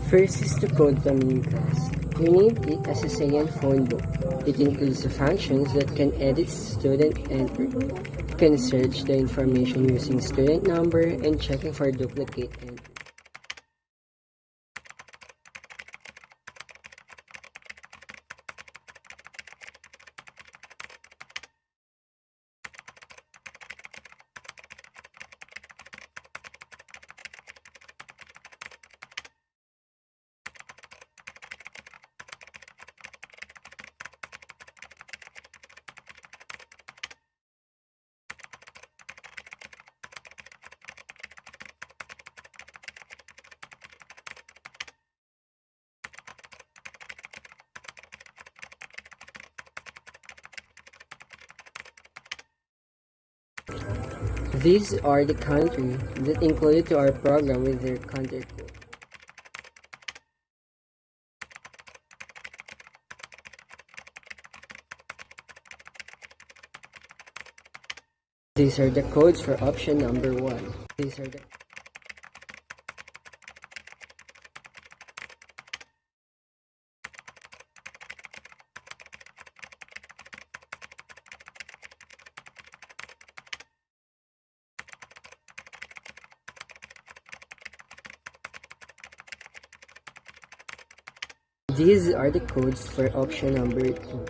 First is to code the main class. We named it as ASEAN Phonebook. It includes the functions that can edit student entry. You can search the information using student number and checking for duplicate entry. These are the countries that included to our program with their country code. These are the codes for option number 1. These are the These are the codes for option number 2.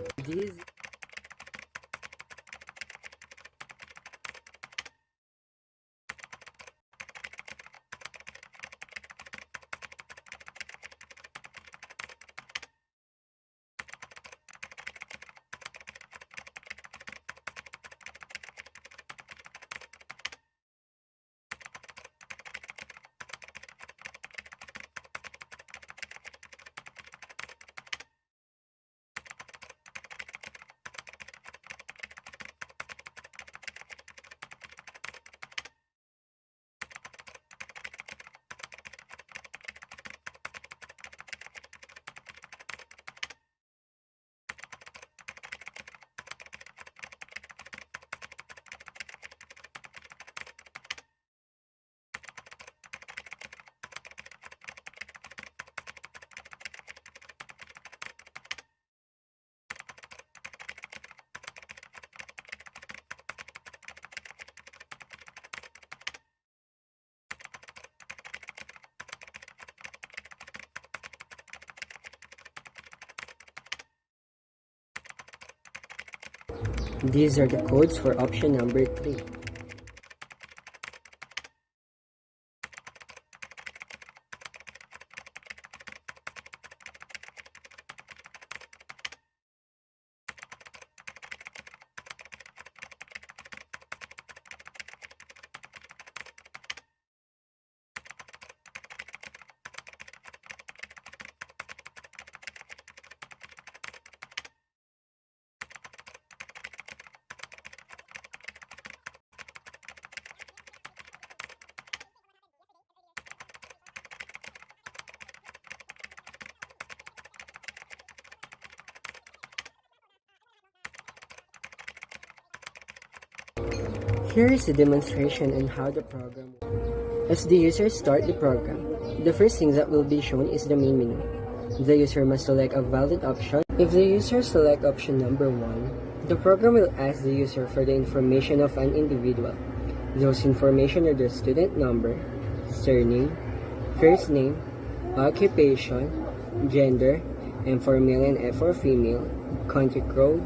These are the codes for option number 3. Here is a demonstration on how the program works. As the user starts the program, the first thing that will be shown is the main menu. The user must select a valid option. If the user selects option number 1, the program will ask the user for the information of an individual. Those information are the student number, surname, first name, occupation, gender, and for male and F for female, country code,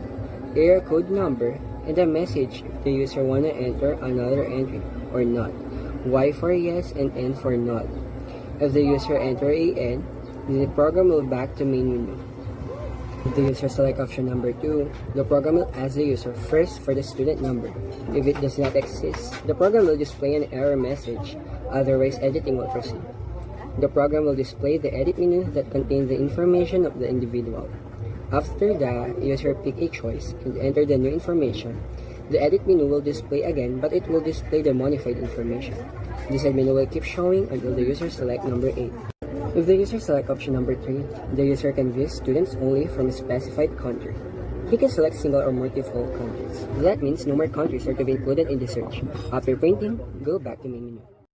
area code number, and a message if the user wanna enter another entry or not. Y for yes and N for not. If the user enter AN, the program will back to main menu. If the user select option number 2, the program will ask the user first for the student number. If it does not exist, the program will display an error message, otherwise editing will proceed. The program will display the edit menu that contains the information of the individual. After the user pick a choice and enter the new information, the edit menu will display again, but it will display the modified information. This menu will keep showing until the user select number 8. If the user select option number 3, the user can view students only from a specified country. He can select single or multiple countries. That means no more countries are to be included in the search. After printing, go back to main menu.